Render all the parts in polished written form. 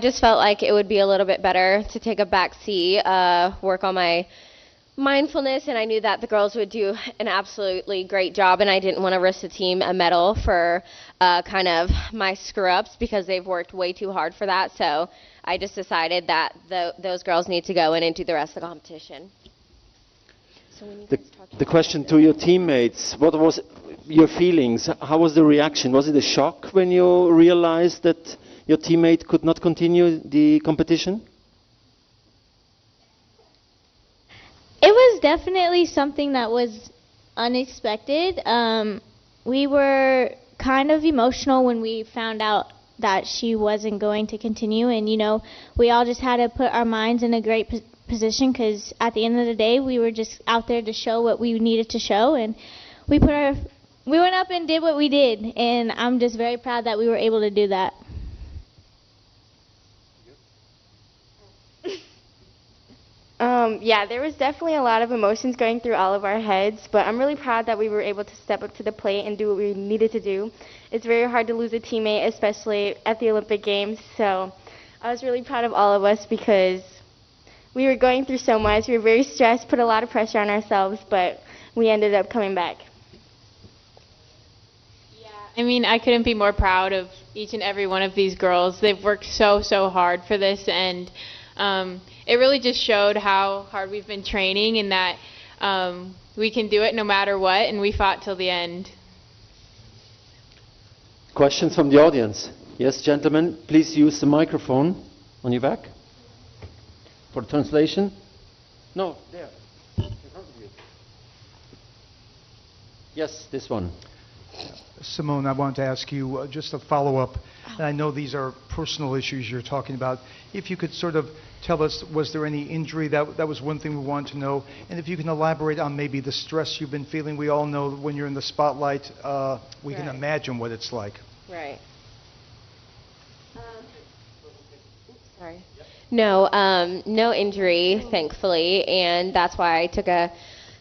just felt like it would be a little bit better to take a back seat, work on my mindfulness, and I knew that the girls would do an absolutely great job, and I didn't want to risk the team a medal for kind of my screw-ups because they've worked way too hard for that. So I just decided that those girls need to go in and do the rest of the competition. So the question to your teammates, what was your feelings? How was the reaction? Was it a shock when you realized that your teammate could not continue the competition? It was definitely something that was unexpected. We were kind of emotional when we found out that she wasn't going to continue, and we all just had to put our minds in a great position because at the end of the day we were just out there to show what we needed to show, and we went up and did what we did, and I'm just very proud that we were able to do that. Yeah, there was definitely a lot of emotions going through all of our heads, but I'm really proud that we were able to step up to the plate and do what we needed to do. It's very hard to lose a teammate, especially at the Olympic Games, so I was really proud of all of us because we were going through so much. We were very stressed, put a lot of pressure on ourselves, but we ended up coming back. Yeah, I mean, I couldn't be more proud of each and every one of these girls. They've worked so hard for this, and it really just showed how hard we've been training and that we can do it no matter what, and we fought till the end. Questions from the audience? Yes, gentlemen, please use the microphone on your back for translation. No, there, in front of you. Yes, this one. Simone, I wanted to ask you just a follow-up, and I know these are personal issues you're talking about. If you could sort of tell us, was there any injury? That was one thing we wanted to know. And if you can elaborate on maybe the stress you've been feeling. We all know when you're in the spotlight, we can imagine what it's like. Right. Sorry. No, no injury, thankfully, and that's why I took a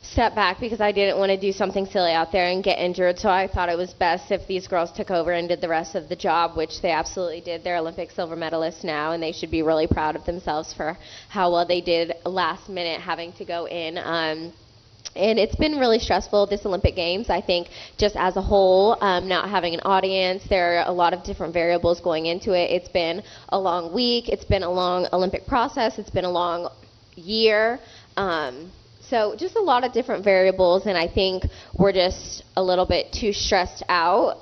step back because I didn't want to do something silly out there and get injured, so I thought it was best if these girls took over and did the rest of the job, which they absolutely did. They're Olympic silver medalists now, and they should be really proud of themselves for how well they did last minute having to go in. And it's been really stressful, this Olympic Games, I think, just as a whole, not having an audience. There are a lot of different variables going into it. It's been a long week. It's been a long Olympic process. It's been a long year. So just a lot of different variables, and I think we're just a little bit too stressed out,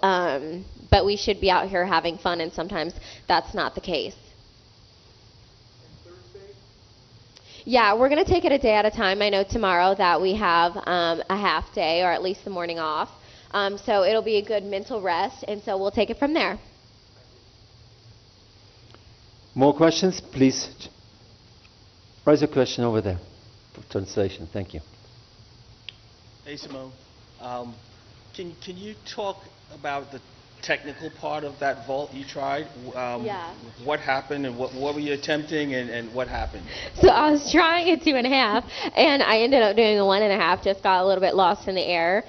but we should be out here having fun, and sometimes that's not the case. Yeah, we're going to take it a day at a time. I know tomorrow that we have a half day, or at least the morning off, so it'll be a good mental rest, and so we'll take it from there. More questions? Please raise your question over there. Translation. Thank you. Hey, Simone. Can you talk about the technical part of that vault you tried? Yeah. What happened and what were you attempting and what happened? So I was trying a 2.5, and I ended up doing a 1.5. Just got a little bit lost in the air,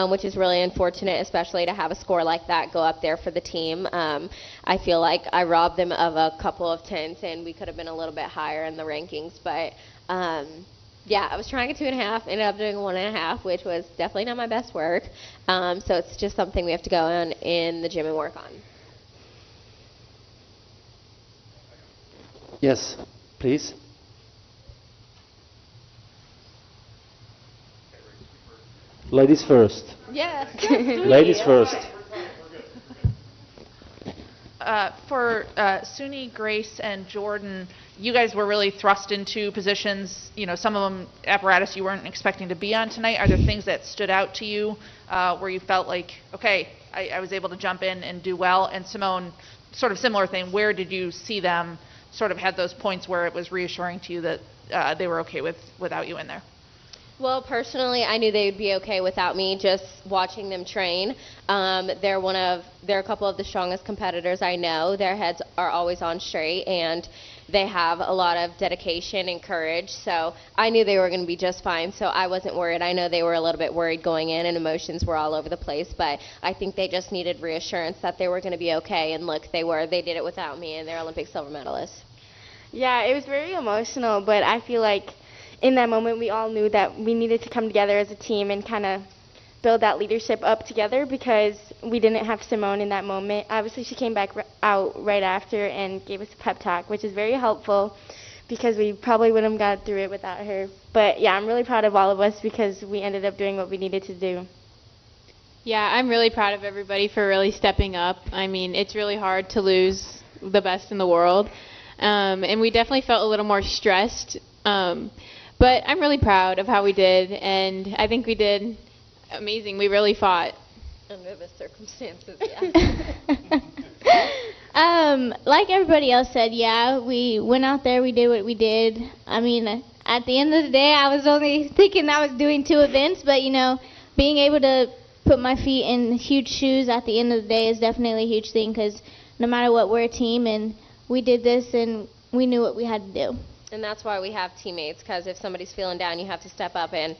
which is really unfortunate, especially to have a score like that go up there for the team. I feel like I robbed them of a couple of tenths, and we could have been a little bit higher in the rankings, but yeah, I was trying a 2.5, ended up doing a 1.5, which was definitely not my best work. So it's just something we have to go in the gym and work on. Yes, please. Ladies first. Yes. Ladies first. For Suni, Grace, and Jordan, you guys were really thrust into positions, some of them apparatus you weren't expecting to be on tonight. Are there things that stood out to you where you felt like, okay, I was able to jump in and do well? And Simone, sort of similar thing, where did you see them sort of had those points where it was reassuring to you that they were okay without you in there? Well, personally, I knew they'd be okay without me just watching them train. They're a couple of the strongest competitors I know. Their heads are always on straight, and they have a lot of dedication and courage. So I knew they were going to be just fine, so I wasn't worried. I know they were a little bit worried going in, and emotions were all over the place, but I think they just needed reassurance that they were going to be okay, and look, they were. They did it without me, and they're Olympic silver medalists. Yeah, it was very emotional, but I feel like in that moment we all knew that we needed to come together as a team and kind of build that leadership up together because we didn't have Simone in that moment. Obviously, she came back out right after and gave us a pep talk, which is very helpful because we probably wouldn't have got through it without her. But yeah, I'm really proud of all of us because we ended up doing what we needed to do. Yeah, I'm really proud of everybody for really stepping up. I mean, it's really hard to lose the best in the world. And we definitely felt a little more stressed. But I'm really proud of how we did, and I think we did amazing. We really fought. Under the circumstances, Like everybody else said, yeah, we went out there, we did what we did. I mean, at the end of the day, I was only thinking I was doing 2 events, but, being able to put my feet in huge shoes at the end of the day is definitely a huge thing because no matter what, we're a team, and we did this, and we knew what we had to do. And that's why we have teammates, because if somebody's feeling down, you have to step up, and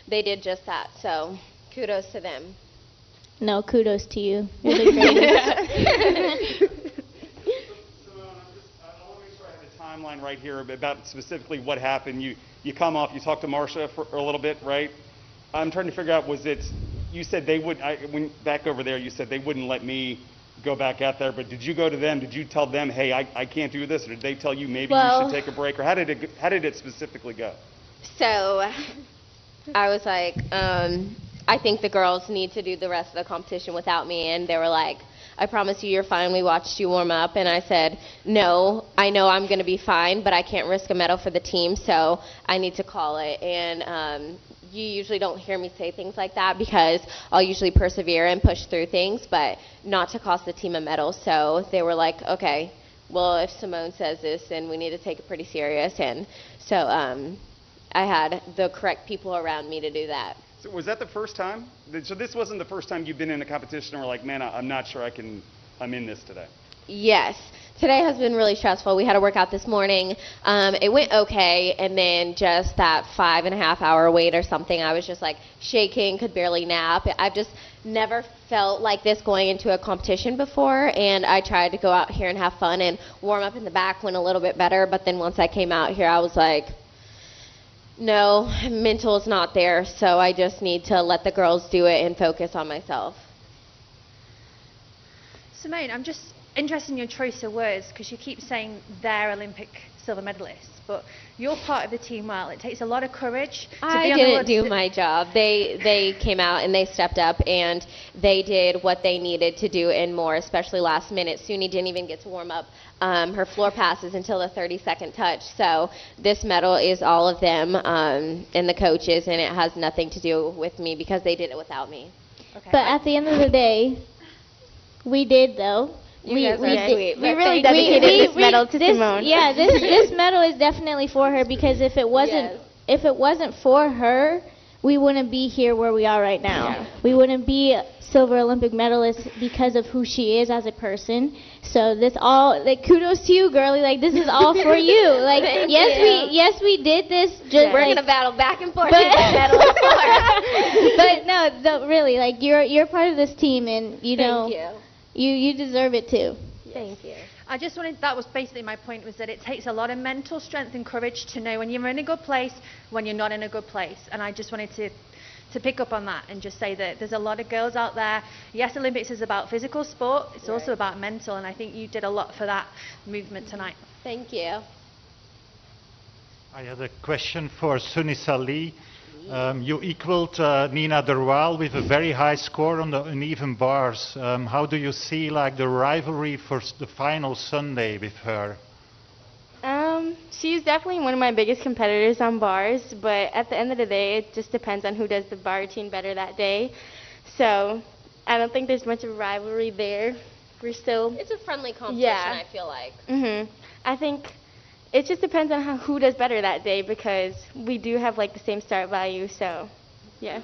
they did just that. So kudos to them. No, kudos to you. You're the greatest. Simone, I want to make sure I have the timeline right here about specifically what happened. You come off, you talk to Marcia for a little bit, right? I'm trying to figure out, you said they would, when back over there, you said they wouldn't let me go back out there, but did you go to them? Did you tell them, hey, I can't do this? Or did they tell you maybe you should take a break? Or how did it specifically go? So I was like, I think the girls need to do the rest of the competition without me. And they were like, I promise you you're fine. We watched you warm up. And I said, no, I know I'm going to be fine, but I can't risk a medal for the team, so I need to call it. And you usually don't hear me say things like that because I'll usually persevere and push through things, but not to cost the team a medal. So they were like, okay, well, if Simone says this, then we need to take it pretty serious. And so I had the correct people around me to do that. So was that the first time? So this wasn't the first time you've been in a competition and were like, man, I'm not sure I'm in this today. Yes. Today has been really stressful. We had a workout this morning. It went okay, and then just that 5.5-hour wait or something, I was just like shaking, could barely nap. I've just never felt like this going into a competition before, and I tried to go out here and have fun and warm up in the back, went a little bit better, but then once I came out here, I was like, no, mental is not there, so I just need to let the girls do it and focus on myself. Simone, I'm just interested in your choice of words because you keep saying they're Olympic silver medalists, but you're part of the team. Well, it takes a lot of courage to I be on didn't do my job. They came out and they stepped up and they did what they needed to do and more, especially last minute. Suni didn't even get to warm up her floor passes until the 30-second touch. So this medal is all of them and the coaches, and it has nothing to do with me because they did it without me. Okay. But at the end of the day, we did, though. We really dedicated this medal to Simone. Yeah, this medal is definitely for her because if it wasn't for her, we wouldn't be here where we are right now. Yeah. We wouldn't be silver Olympic medalists because of who she is as a person. So this all, like, kudos to you, girlie. Like, this is all for you. Like, yes, we did this. Just we're gonna battle back and forth to get medal for. But no, really, like, you're part of this team, and Thank you. You deserve it too. Thank you. I just wanted, that was basically my point, was that it takes a lot of mental strength and courage to know when you're in a good place, when you're not in a good place. And I just wanted to pick up on that and just say that there's a lot of girls out there. Yes, Olympics is about physical sport. It's also about mental, and I think you did a lot for that movement tonight. Thank you. I had a question for Sunisa Lee. You equaled Nina Derwaal with a very high score on the uneven bars. How do you see the rivalry for the final Sunday with her? She's definitely one of my biggest competitors on bars, but at the end of the day, it just depends on who does the bar routine better that day. So I don't think there's much of a rivalry there. We're still... It's a friendly competition, Yeah. I feel like. I think it just depends on who does better that day because we do have like the same start value. So, yeah.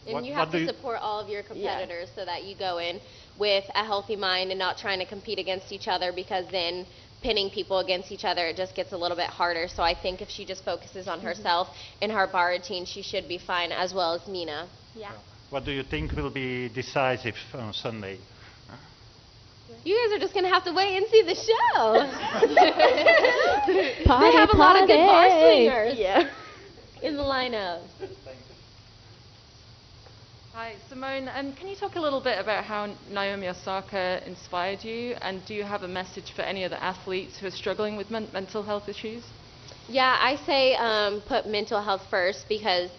And you have to support all of your competitors so that you go in with a healthy mind and not trying to compete against each other because then pinning people against each other, it just gets a little bit harder. So I think if she just focuses on herself and her bar routine, she should be fine, as well as Nina. Yeah. What do you think will be decisive on Sunday? You guys are just going to have to wait and see the show. Party, they have a lot of good bar party. swingers in the lineup. Hi, Simone. Can you talk a little bit about how Naomi Osaka inspired you, and do you have a message for any other athletes who are struggling with mental health issues? Yeah, I say put mental health first because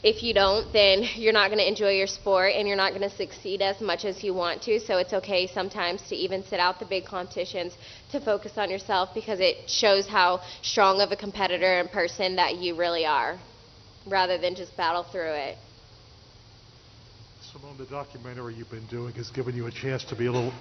if you don't, then you're not going to enjoy your sport and you're not going to succeed as much as you want to. So it's okay sometimes to even sit out the big competitions to focus on yourself because it shows how strong of a competitor and person that you really are rather than just battle through it. Simone, the documentary you've been doing has given you a chance to be a little...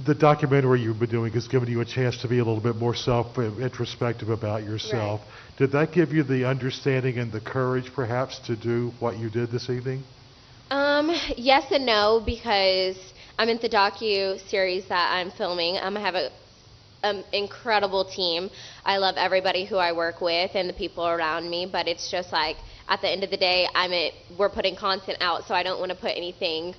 The documentary you've been doing has given you a chance to be a little bit more self-introspective about yourself. Right. Did that give you the understanding and the courage, perhaps, to do what you did this evening? Yes and no, because I'm in the docu-series that I'm filming. I have an incredible team. I love everybody who I work with and the people around me, but it's just like, at the end of the day, we're putting content out, so I don't want to put anything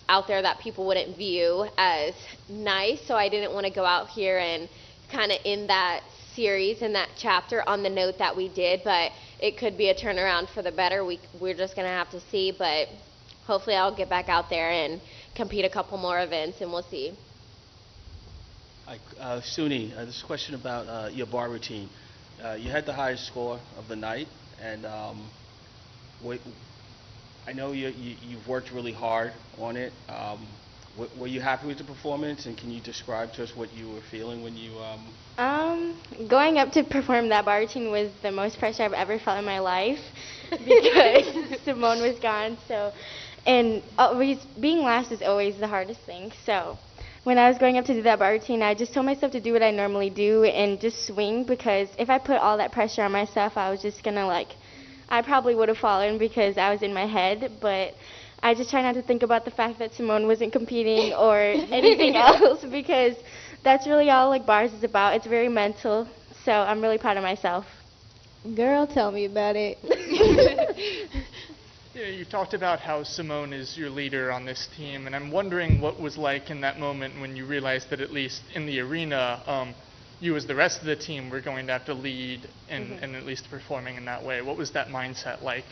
out there that people wouldn't view as nice. So I didn't want to go out here and kind of end that series and that chapter on the note that we did, but it could be a turnaround for the better. We're just going to have to see, but hopefully I'll get back out there and compete a couple more events, and we'll see. Suni, this question about your bar routine. You had the highest score of the night, and I know you've worked really hard on it. Were you happy with the performance, and can you describe to us what you were feeling when you... Going up to perform that bar routine was the most pressure I've ever felt in my life because Simone was gone. So, and being last is always the hardest thing. So when I was going up to do that bar routine, I just told myself to do what I normally do and just swing, because if I put all that pressure on myself, I was just going to I probably would have fallen because I was in my head, but I just try not to think about the fact that Simone wasn't competing or anything else, because that's really all bars is about. It's very mental, so I'm really proud of myself. Girl, tell me about it. You talked about how Simone is your leader on this team, and I'm wondering what was like in that moment when you realized that at least in the arena, you as the rest of the team were going to have to lead and at least performing in that way. What was that mindset like?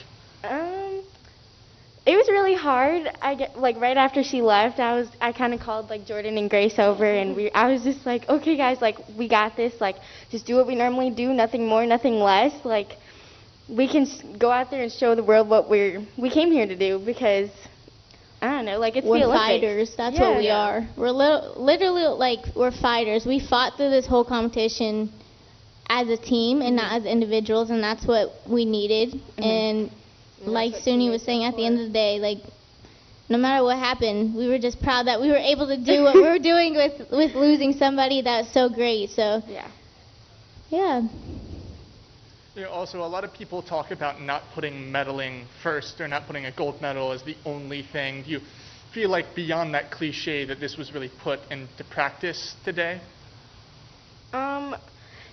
It was really hard. Right after she left, I kind of called Jordan and Grace over, and I was just like, okay guys, we got this. Just do what we normally do, nothing more, nothing less. We can go out there and show the world what we came here to do, because I don't know, it's we're the Olympics. Fighters. That's what we are. We're literally we're fighters. We fought through this whole competition as a team and not as individuals, and that's what we needed. And like Suni was saying, at the end of the day, no matter what happened, we were just proud that we were able to do what we were doing with losing somebody that's so great. So yeah. Also, a lot of people talk about not putting medaling first, or not putting a gold medal as the only thing. Do you feel like beyond that cliche that this was really put into practice today?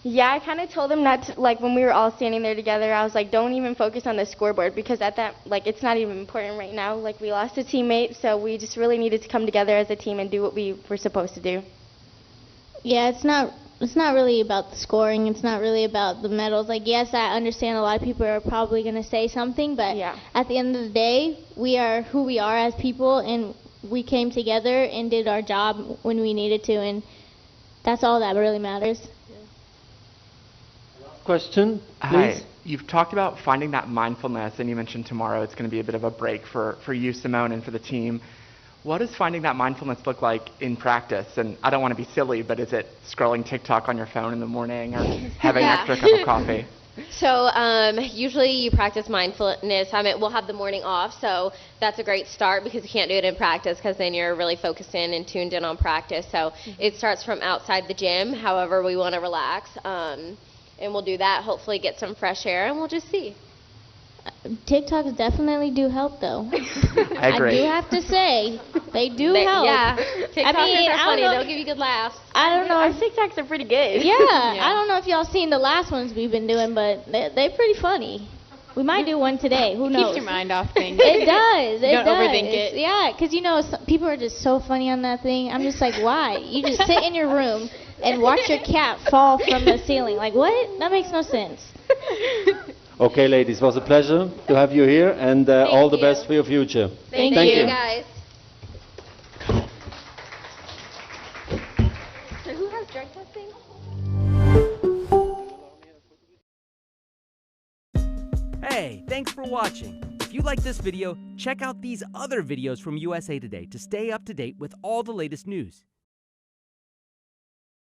Yeah, I kind of told them not to, when we were all standing there together, I was like, don't even focus on the scoreboard, because at that, it's not even important right now. We lost a teammate, so we just really needed to come together as a team and do what we were supposed to do. Yeah, it's not really about the scoring. It's not really about the medals. Yes, I understand a lot of people are probably going to say something, but at the end of the day, we are who we are as people, and we came together and did our job when we needed to, and that's all that really matters. Question, please. Hi. You've talked about finding that mindfulness, and you mentioned tomorrow it's going to be a bit of a break for you, Simone, and for the team. What does finding that mindfulness look like in practice? And I don't want to be silly, but is it scrolling TikTok on your phone in the morning, or having an extra cup of coffee? So usually you practice mindfulness. We'll have the morning off, so that's a great start because you can't do it in practice because then you're really focused in and tuned in on practice. So it starts from outside the gym, however we want to relax, and we'll do that, hopefully get some fresh air, and we'll just see. TikToks definitely do help, though. I agree. do have to say, they do help. Yeah, TikTokers are funny. They'll give you good laughs. I don't know. Our TikToks are pretty good. Yeah, I don't know if y'all seen the last ones we've been doing, but they're pretty funny. We might do one today. Who knows? Keeps your mind off things. It does. You don't overthink it. Yeah, because people are just so funny on that thing. I'm just like, why? You just sit in your room and watch your cat fall from the ceiling. Like, what? That makes no sense. Okay, ladies, it was a pleasure to have you here, and all the best for your future. Thank you, guys. So who has drug testing? Hey, thanks for watching. If you like this video, check out these other videos from USA Today to stay up to date with all the latest news.